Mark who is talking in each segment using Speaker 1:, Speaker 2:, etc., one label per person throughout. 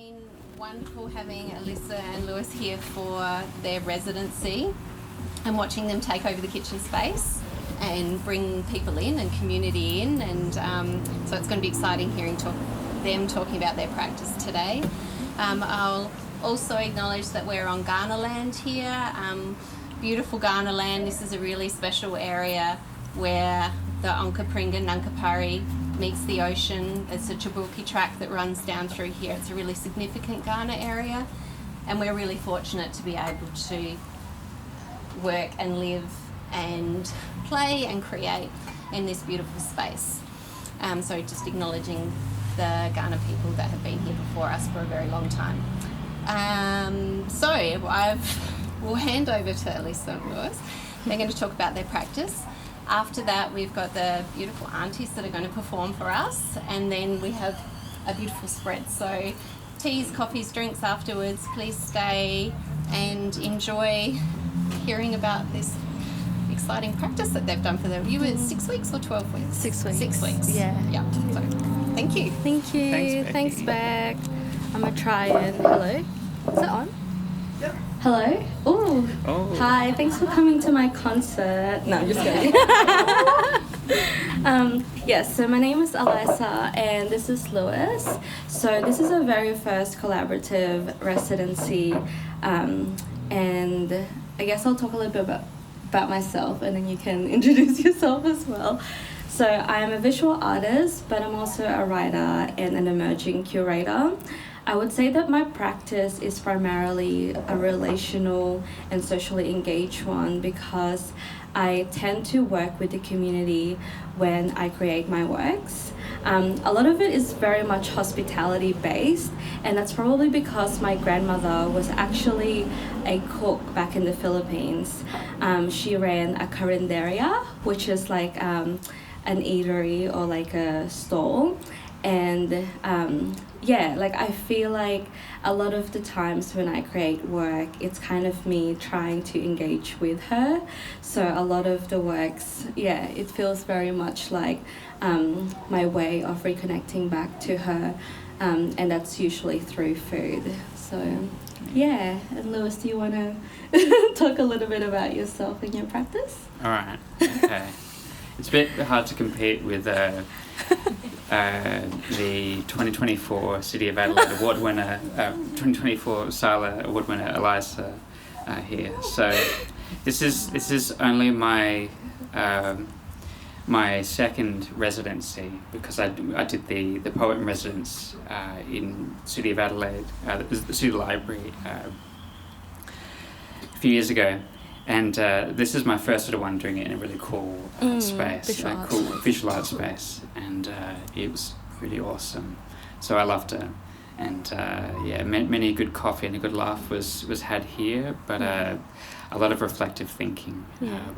Speaker 1: been wonderful having Alyssa and Louis here for their residency and watching them take over the kitchen space and bring people in and community in, and so it's going to be exciting hearing them talking about their practice today. I'll also acknowledge that we're on Kaurna land here, beautiful Kaurna land. This is a really special area where the Onkaparinga Nankapari meets the ocean. It's a Jabuki track that runs down through here. It's a really significant Kaurna area, and we're really fortunate to be able to work and live and play and create in this beautiful space. So just acknowledging the Kaurna people that have been here before us for a very long time. We'll hand over to Alyssa and Louis. They're going to talk about their practice. After that, we've got the beautiful aunties that are going to perform for us, and then we have a beautiful spread. So teas, coffees, drinks afterwards. Please stay and enjoy hearing about this exciting practice that they've done for them. You were 6 weeks or 12 weeks?
Speaker 2: 6 weeks.
Speaker 1: 6 weeks.
Speaker 2: Yeah.
Speaker 1: So, thank you.
Speaker 2: Thank you. Thanks, Beck. I'm going to try and... Hello? Is it on?
Speaker 3: Yep.
Speaker 2: Hello? Ooh.
Speaker 3: Oh.
Speaker 2: Hi, thanks for coming to my concert. No, I'm just kidding. Yes, so my name is Alyssa and this is Louis. So this is our very first collaborative residency, and I guess I'll talk a little bit about myself and then you can introduce yourself as well. So I'm a visual artist, but I'm also a writer and an emerging curator. I would say that my practice is primarily a relational and socially engaged one because I tend to work with the community when I create my works. A lot of it is very much hospitality based, and that's probably because my grandmother was actually a cook back in the Philippines. She ran a carinderia, which is like an eatery or like a stall. And I feel like a lot of the times when I create work, it's kind of me trying to engage with her. So a lot of the works, it feels very much like my way of reconnecting back to her, and that's usually through food. So and Louis, do you want to talk a little bit about yourself and your practice?
Speaker 3: All right. Okay. It's a bit hard to compete with the 2024 City of Adelaide Award winner, 2024 Sala Award winner Alyssa here. So this is only my my second residency because I did the poet in residence in City of Adelaide, the City Library, a few years ago. And this is my first sort of one doing it in a really cool space, cool visual art space, and it was really awesome. So I loved it, and many a good coffee and a good laugh was had here, but a lot of reflective thinking.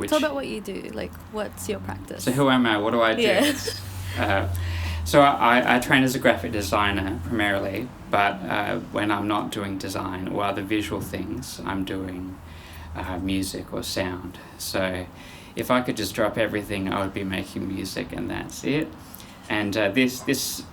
Speaker 2: Talk about what you do. Like, what's your practice?
Speaker 3: So who am I? What do I do?
Speaker 2: Yeah.
Speaker 3: So I train as a graphic designer primarily, but when I'm not doing design or other visual things, I'm doing music or sound. So if I could just drop everything, I would be making music, and that's it. And the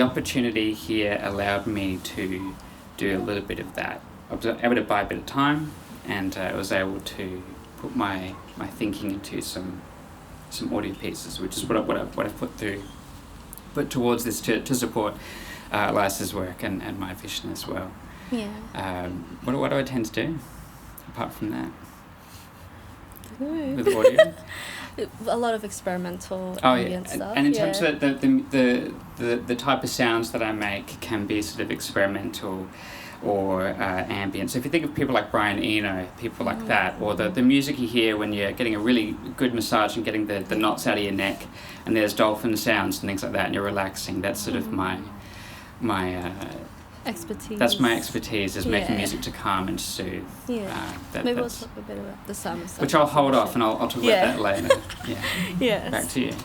Speaker 3: opportunity here allowed me to do a little bit of that. I was able to buy a bit of time, and I was able to put my thinking into some audio pieces, which is what I've put towards this to support Alyssa's work and my vision as well. What do I tend to do apart from that? With audio?
Speaker 2: A lot of experimental ambient stuff.
Speaker 3: And in terms of the type of sounds that I make can be sort of experimental or ambient. So if you think of people like Brian Eno, people like that, or the music you hear when you're getting a really good massage and getting the knots out of your neck, and there's dolphin sounds and things like that, and you're relaxing, that's sort of my
Speaker 2: expertise.
Speaker 3: That's my expertise, is making music to calm and soothe.
Speaker 2: Maybe we'll talk a bit about the summer stuff.
Speaker 3: Which I'll hold off and I'll talk about that later.
Speaker 2: Yes.
Speaker 3: Back to you.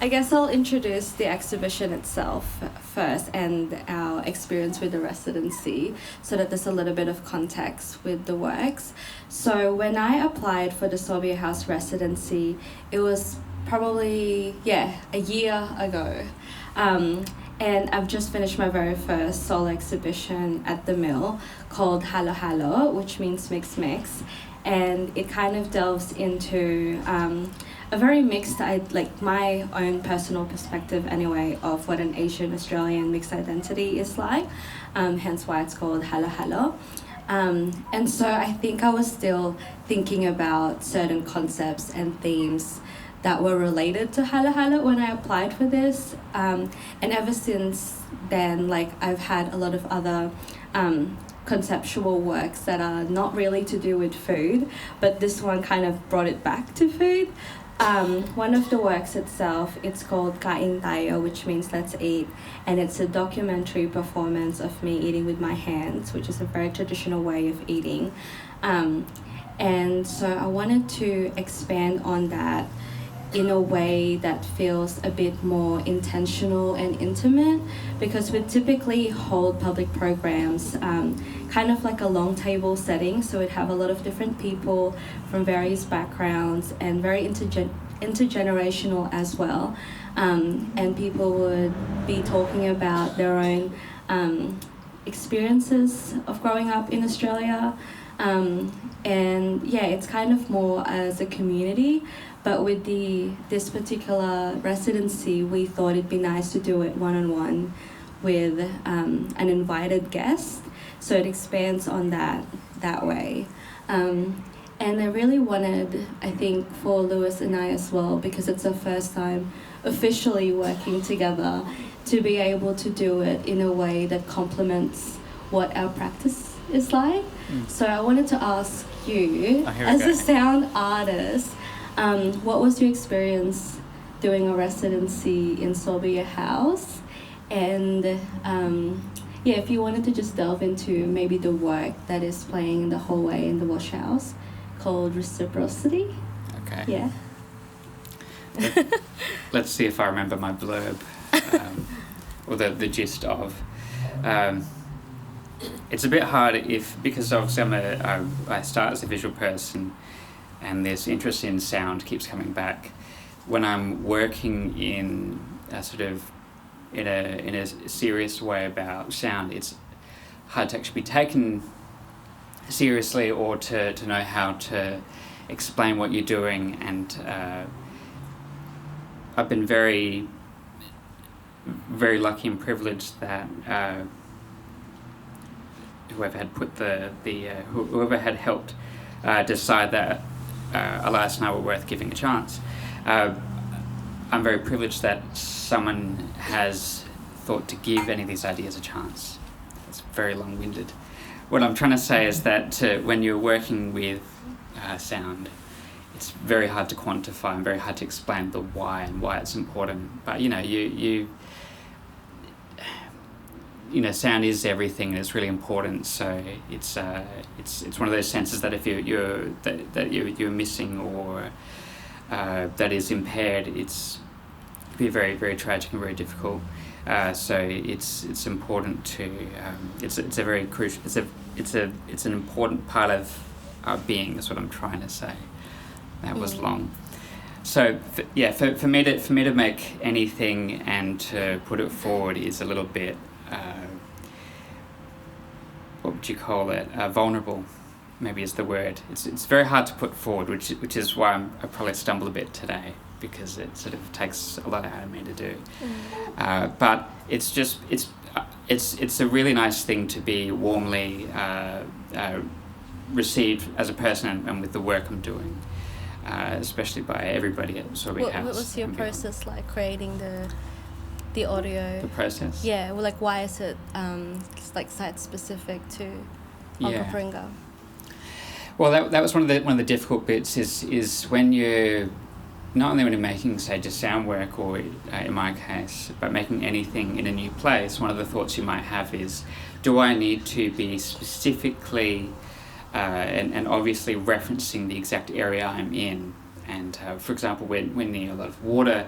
Speaker 2: I guess I'll introduce the exhibition itself first and our experience with the residency so that there's a little bit of context with the works. So when I applied for the Sauerbier House residency, it was probably, a year ago. And I've just finished my very first solo exhibition at the Mill called Halo Halo, which means mix mix. And it kind of delves into a very mixed, like my own personal perspective anyway, of what an Asian Australian mixed identity is like, hence why it's called Halo Halo. And so I think I was still thinking about certain concepts and themes that were related to Halo Halo when I applied for this. And ever since then, like I've had a lot of other conceptual works that are not really to do with food, but this one kind of brought it back to food. One of the works itself, it's called Kain Tayo, which means let's eat, and it's a documentary performance of me eating with my hands, which is a very traditional way of eating. And so I wanted to expand on that in a way that feels a bit more intentional and intimate, because we typically hold public programs kind of like a long table setting, so we'd have a lot of different people from various backgrounds and very intergenerational as well, and people would be talking about their own experiences of growing up in Australia, and yeah, it's kind of more as a community. But with this particular residency, we thought it'd be nice to do it one-on-one with an invited guest, so it expands on that way. And I really wanted, I think, for Louis and I as well, because it's our first time officially working together, to be able to do it in a way that complements what our practice is like. So I wanted to ask you, as a sound artist, what was your experience doing a residency in Sauerbier House? And yeah, if you wanted to just delve into maybe the work that is playing in the hallway in the wash house called Reciprocity.
Speaker 3: Okay.
Speaker 2: Yeah.
Speaker 3: Let's see if I remember my blurb, or the gist of. It's a bit hard because obviously I start as a visual person, and this interest in sound keeps coming back. When I'm working in a sort of in a serious way about sound, it's hard to actually be taken seriously, or to know how to explain what you're doing. And I've been very, very lucky and privileged that whoever had put whoever had helped decide that Alyssa and I were worth giving a chance. I'm very privileged that someone has thought to give any of these ideas a chance. It's very long-winded. What I'm trying to say is that when you're working with sound, it's very hard to quantify and very hard to explain the why and why it's important. But sound is everything, and it's really important. So it's one of those senses that if you're missing, or that is impaired, it can be very, very tragic and very difficult. So it's important to it's a very crucial, it's an important part of our being. That's what I'm trying to say. That was long. So for me to make anything and to put it forward is a little bit what would you call it? Vulnerable, maybe is the word. It's very hard to put forward, which is why I probably stumble a bit today, because it sort of takes a lot out of me to do. But it's a really nice thing to be warmly received as a person and with the work I'm doing, especially by everybody at Sauerbier House.
Speaker 4: What was your process like creating the audio?
Speaker 3: The process?
Speaker 4: Yeah, well, like why is it like site specific to Onkaparinga?
Speaker 3: Well, that was one of the difficult bits is when you're not only when you're making, say, just sound work, or in my case, but making anything in a new place. One of the thoughts you might have is, do I need to be specifically and obviously referencing the exact area I'm in? And for example, when near a lot of water,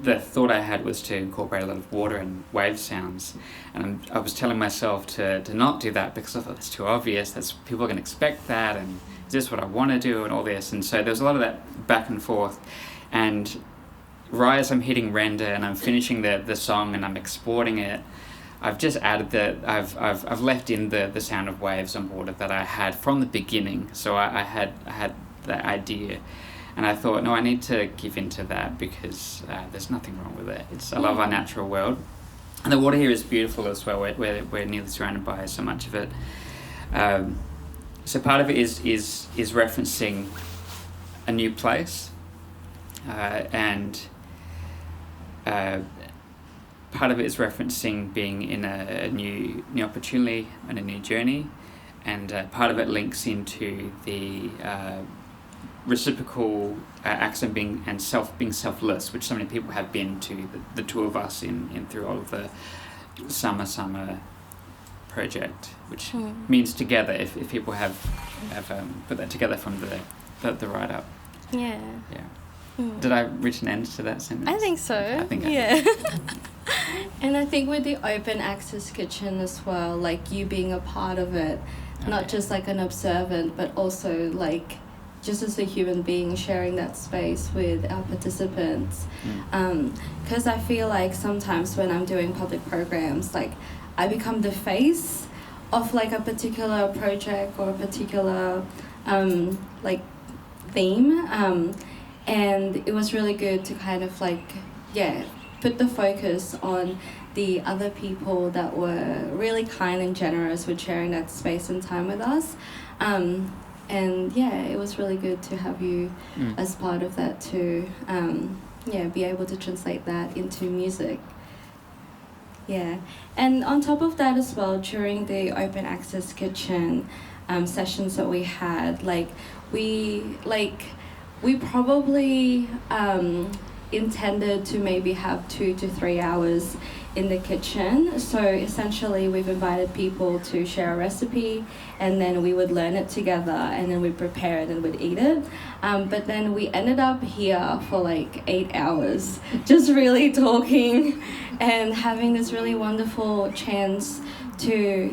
Speaker 3: the thought I had was to incorporate a lot of water and wave sounds, and I was telling myself to not do that, because I thought that's too obvious. People are going to expect that, and is this what I want to do, and all this. And so there was a lot of that back and forth, and right as I'm hitting render and I'm finishing the song and I'm exporting it, I've just added I've left in the sound of waves on board that I had from the beginning. So I had that idea, and I thought, no, I need to give into that because there's nothing wrong with it. I love our natural world, and the water here is beautiful as well. We're nearly surrounded by so much of it. So part of it is referencing a new place, and part of it is referencing being in a new opportunity and a new journey, and part of it links into the reciprocal acts of being selfless, which so many people have been to the two of us in through all of the summer project, which means together. If people have put that together from the write up.
Speaker 4: Yeah.
Speaker 3: Did I reach an end to that sentence?
Speaker 4: I think so.
Speaker 3: I think
Speaker 4: yeah.
Speaker 2: And I think with the open access kitchen as well, like you being a part of it, not just like an observant, but also like just as a human being sharing that space with our participants. Because I feel like sometimes when I'm doing public programs, like I become the face of like a particular project or a particular like theme. And it was really good to kind of like, put the focus on the other people that were really kind and generous with sharing that space and time with us. And it was really good to have you as part of that too. Be able to translate that into music. Yeah, and on top of that as well, during the open access kitchen sessions that we had, we probably intended to maybe have 2 to 3 hours in the kitchen. So essentially we've invited people to share a recipe, and then we would learn it together, and then we'd prepare it and we'd eat it. But then we ended up here for 8 hours, just really talking and having this really wonderful chance to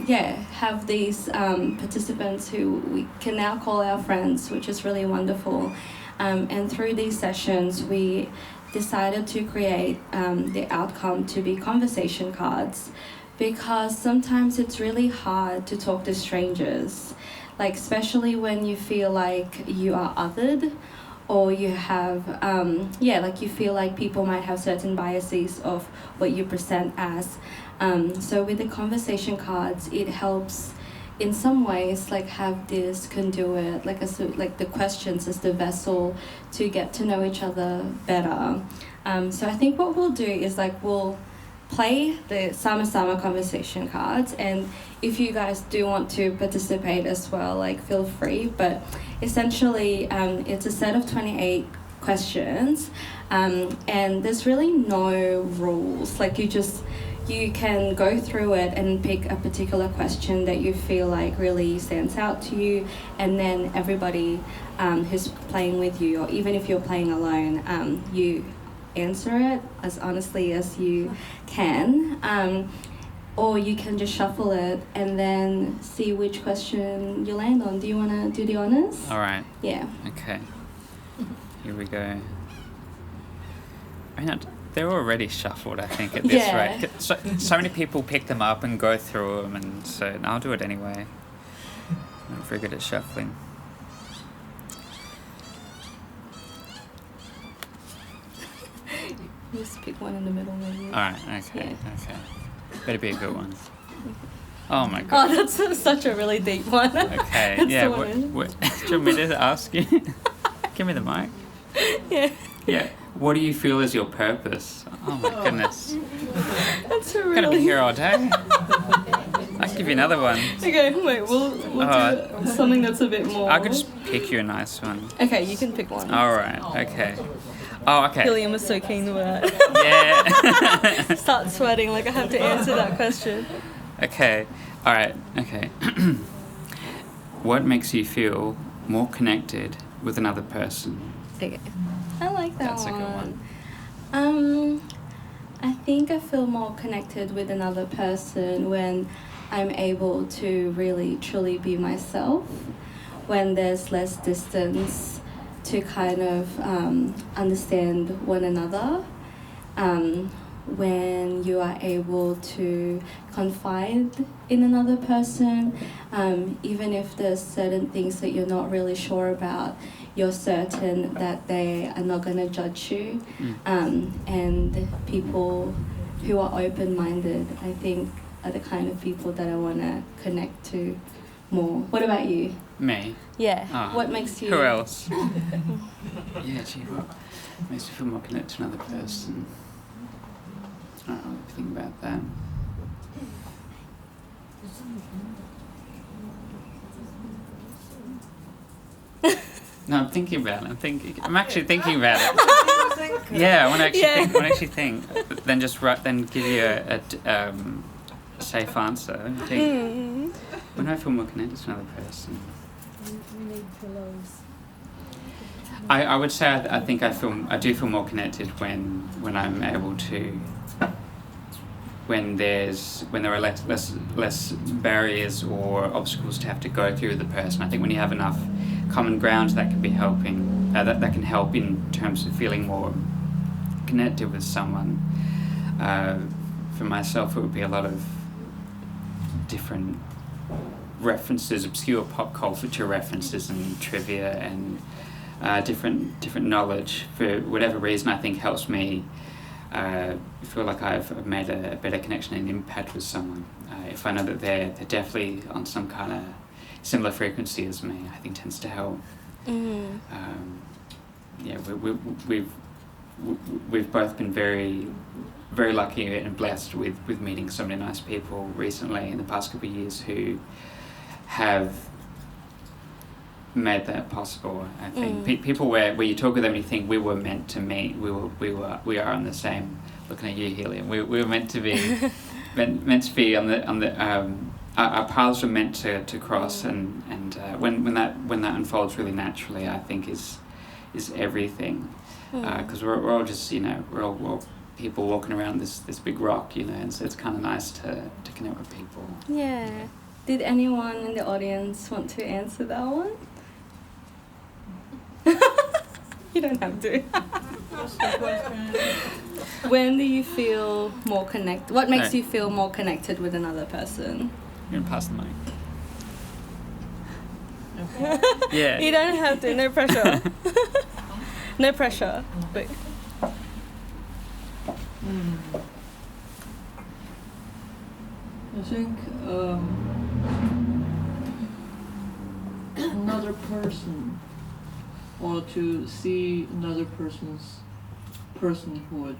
Speaker 2: have these participants who we can now call our friends, which is really wonderful. And through these sessions, we decided to create the outcome to be conversation cards, because sometimes it's really hard to talk to strangers, especially when you feel like you are othered, or you have, you feel like people might have certain biases of what you present as. So with the conversation cards, it helps in some ways have this conduit, the questions as the vessel to get to know each other better. So I think what we'll do is we'll play the Sama conversation cards, and if you guys do want to participate as well, feel free. But essentially it's a set of 28 questions, and there's really no rules. You can go through it and pick a particular question that you feel really stands out to you, and then everybody who's playing with you, or even if you're playing alone, you answer it as honestly as you can, or you can just shuffle it and then see which question you land on. Do you want to do the honors?
Speaker 3: All right.
Speaker 2: Yeah.
Speaker 3: Okay. Here we go. They're already shuffled, I think, at this rate. So many people pick them up and go through them, and so I'll do it anyway. I'm very good at shuffling.
Speaker 2: Just pick one in the middle, maybe.
Speaker 3: Alright, okay. Better be a good one. Oh my god.
Speaker 2: Oh, that's such a really deep one.
Speaker 3: Okay, yeah. What, do you want me to ask you? Give me the mic. Yeah. What do you feel is your purpose? Oh my goodness.
Speaker 2: That's a really...
Speaker 3: I'm gonna be here all day. I'll give you another one.
Speaker 2: Okay, wait, we'll do something that's a bit more...
Speaker 3: I could just pick you a nice one.
Speaker 2: Okay, you can pick one.
Speaker 3: Alright, okay. Oh, okay.
Speaker 2: Gillian was so keen with that.
Speaker 3: Yeah.
Speaker 2: Start sweating, I have to answer that question.
Speaker 3: Okay, alright, okay. What makes you feel more connected with another person?
Speaker 2: Okay. I like that
Speaker 3: That's
Speaker 2: one.
Speaker 3: a good one.
Speaker 2: I think I feel more connected with another person when I'm able to really truly be myself, when there's less distance to kind of understand one another. When you are able to confide in another person, even if there's certain things that you're not really sure about, you're certain that they are not going to judge you. And people who are open-minded, I think, are the kind of people that I want to connect to more. What about you?
Speaker 3: Me?
Speaker 4: Yeah.
Speaker 3: Oh,
Speaker 2: What makes you...
Speaker 3: Who else? Yeah, gee, what makes me feel more connected to another person? I don't know what to think about that. No, I'm thinking about it. I'm actually thinking about it. Yeah, I want to actually think. But then just then give you a safe answer. When I feel more connected to another person.
Speaker 5: We need pillows.
Speaker 3: I would say I think I do feel more connected when I'm able to, when there are less barriers or obstacles to have to go through with the person. I think when you have enough common ground, that can be helping. That can help in terms of feeling more connected with someone. For myself, it would be a lot of different references, obscure pop culture references and trivia and different knowledge. For whatever reason, I think helps me feel like I've made a better connection and impact with someone. If I know that they're definitely on some kind of similar frequency as me, I think tends to help. Yeah, we've both been very lucky and blessed with meeting so many nice people recently in the past couple of years who have made that possible. I think people where you talk with them and you think we were meant to meet. We are on the same. Looking at you, Helium. We were meant to be meant to be on the our paths were meant to cross, and when that unfolds really naturally, I think is everything. Because we're all just we're all people walking around this big rock, and so it's kind of nice to connect with people.
Speaker 2: Yeah. Did anyone in the audience want to answer that one? You don't have to.
Speaker 5: What's the question?
Speaker 2: When do you feel more connected? What makes you feel more connected with another person?
Speaker 3: You're gonna pass the mic.
Speaker 5: Okay.
Speaker 3: Yeah.
Speaker 2: You don't have to. No pressure. No pressure. But
Speaker 5: I think another person, or to see another person's personhood,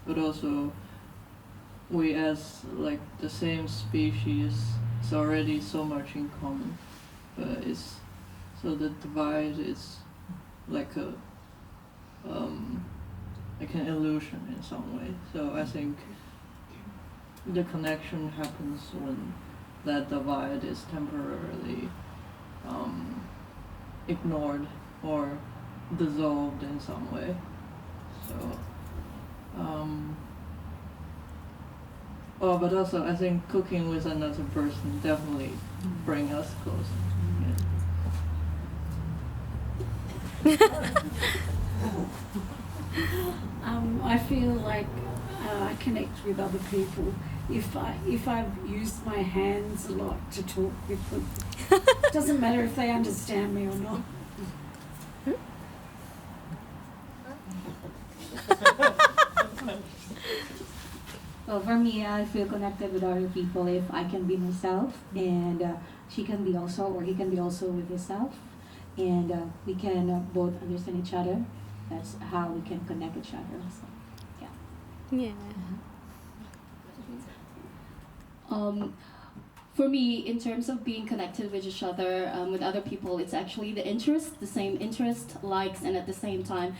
Speaker 5: but also we as like the same species, it's already so much in common, but it's so the divide is like an illusion in some way. So I think the connection happens when that divide is temporarily ignored or dissolved in some way. So, but also I think cooking with another person definitely bring us closer.
Speaker 6: I feel like I connect with other people if I've used my hands a lot to talk with them. Doesn't matter if they understand me or not.
Speaker 7: Well, for me, I feel connected with other people if I can be myself, and she can be also, or he can be also with himself, and we can both understand each other. That's how we can connect each other. So, yeah.
Speaker 2: yeah.
Speaker 8: For me, in terms of being connected with each other, with other people, it's actually the interest, the same interest, likes, and at the same time,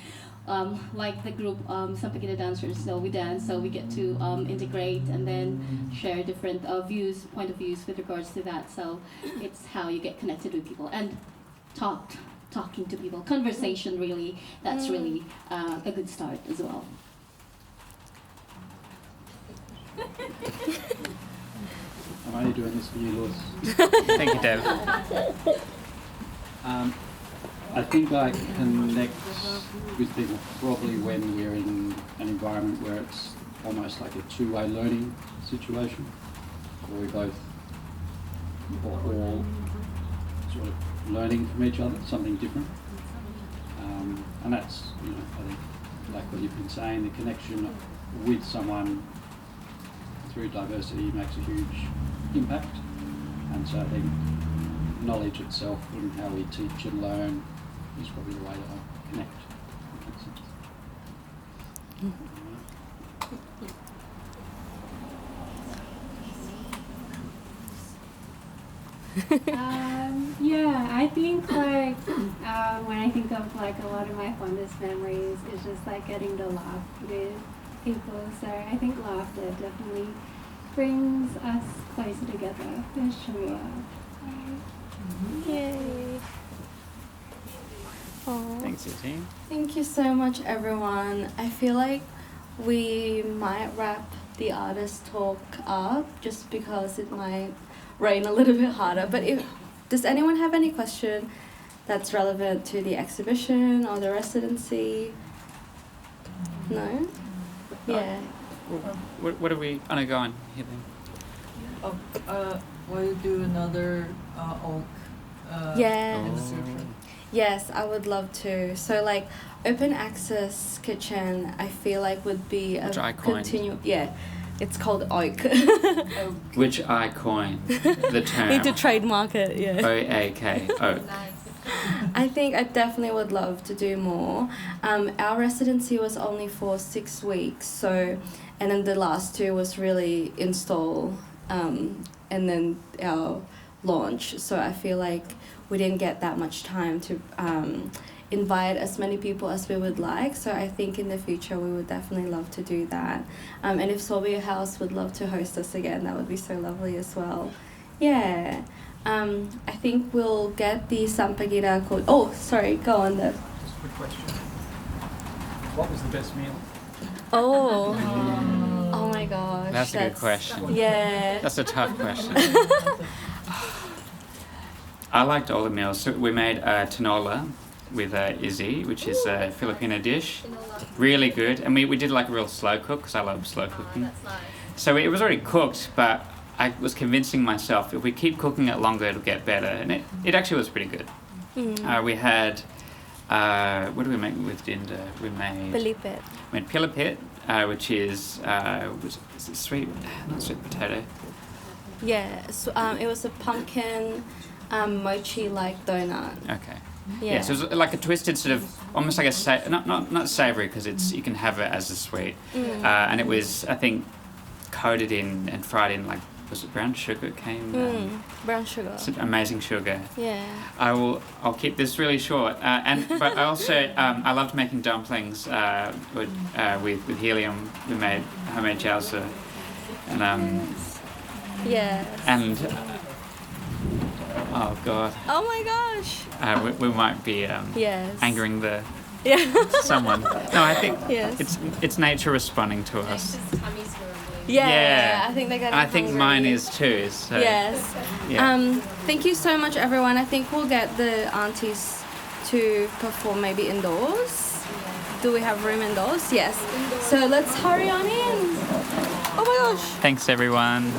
Speaker 8: like the group, Sampagita dancers, so we dance, so we get to integrate and then share different point of views with regards to that. So it's how you get connected with people and talking to people, conversation really, that's really a good start as well.
Speaker 9: I'm only doing this for you, Louis.
Speaker 3: Thank you, Deb.
Speaker 9: I think I connect with people probably when we're in an environment where it's almost like a two-way learning situation, where we both all sort of learning from each other, something different. And that's, you know, I think, like what you've been saying, the connection with someone through diversity makes a huge impact. And so I think knowledge itself and how we teach and learn is probably the way that I connect. If that makes sense.
Speaker 10: Yeah, I think like when I think of like a lot of my fondest memories, it's just like getting to laugh with people. So I think laughter definitely brings us closer together for sure.
Speaker 2: Yay. Aw.
Speaker 3: Thanks, Izzy.
Speaker 2: Thank you so much, everyone. I feel like we might wrap the artist talk up just because it might rain a little bit harder. But does anyone have any question that's relevant to the exhibition or the residency? No? Yeah.
Speaker 3: What are we? Oh no, go on. Here then.
Speaker 5: Will you do another oak?
Speaker 2: Yeah.
Speaker 5: In the future?
Speaker 2: Yes, I would love to. So like open access kitchen, I feel like would be a
Speaker 3: Which I coined.
Speaker 2: Yeah, it's called oak.
Speaker 3: Which I coined the term.
Speaker 2: Need to trademark it. Yeah.
Speaker 3: OAK. Oak.
Speaker 2: I think I definitely would love to do more. Our residency was only for 6 weeks, so, and then the last 2 was really install, and then our launch. So I feel like we didn't get that much time to invite as many people as we would like. So I think in the future we would definitely love to do that. And if Sauerbier House would love to host us again, that would be so lovely as well. Yeah. I think we'll get the Sampagira code. Oh, sorry, go on there.
Speaker 9: Just a quick question. What was the best meal?
Speaker 2: Oh. Oh my gosh.
Speaker 3: That's a good question.
Speaker 2: Yeah.
Speaker 3: That's a tough question. I liked all the meals. So we made tinola with Izzy, which is a Filipino dish. Really good. And we did like a real slow cook because I love slow cooking.
Speaker 1: That's nice.
Speaker 3: So it was already cooked, but I was convincing myself if we keep cooking it longer, it'll get better. And it actually was pretty good. We had, what did we make with Dinda? We made pilipit, which is it sweet, not sweet potato.
Speaker 2: Yeah, so it was a pumpkin mochi-like donut.
Speaker 3: Okay.
Speaker 2: Yeah.
Speaker 3: So it was like a twisted sort of, almost like a, not savoury because you can have it as a sweet. And it was, I think, coated in and fried in like, was it brown sugar?
Speaker 2: Brown sugar.
Speaker 3: It's amazing sugar.
Speaker 2: Yeah.
Speaker 3: I'll keep this really short. But I also I loved making dumplings with helium. We made homemade jiaozi, and
Speaker 2: Yes.
Speaker 3: and oh god.
Speaker 2: Oh my gosh.
Speaker 3: We might be
Speaker 2: Yes.
Speaker 3: angering
Speaker 2: Yeah.
Speaker 3: someone. No, I think
Speaker 2: Yes.
Speaker 3: it's nature responding to us.
Speaker 1: Nature's tummies were
Speaker 2: Yeah. I think they got.
Speaker 3: And I think mine is too. So.
Speaker 2: Yes.
Speaker 3: Yeah.
Speaker 2: Thank you so much, everyone. I think we'll get the aunties to perform maybe indoors. Do we have room indoors? Yes. So let's hurry on in. Oh my gosh.
Speaker 3: Thanks everyone.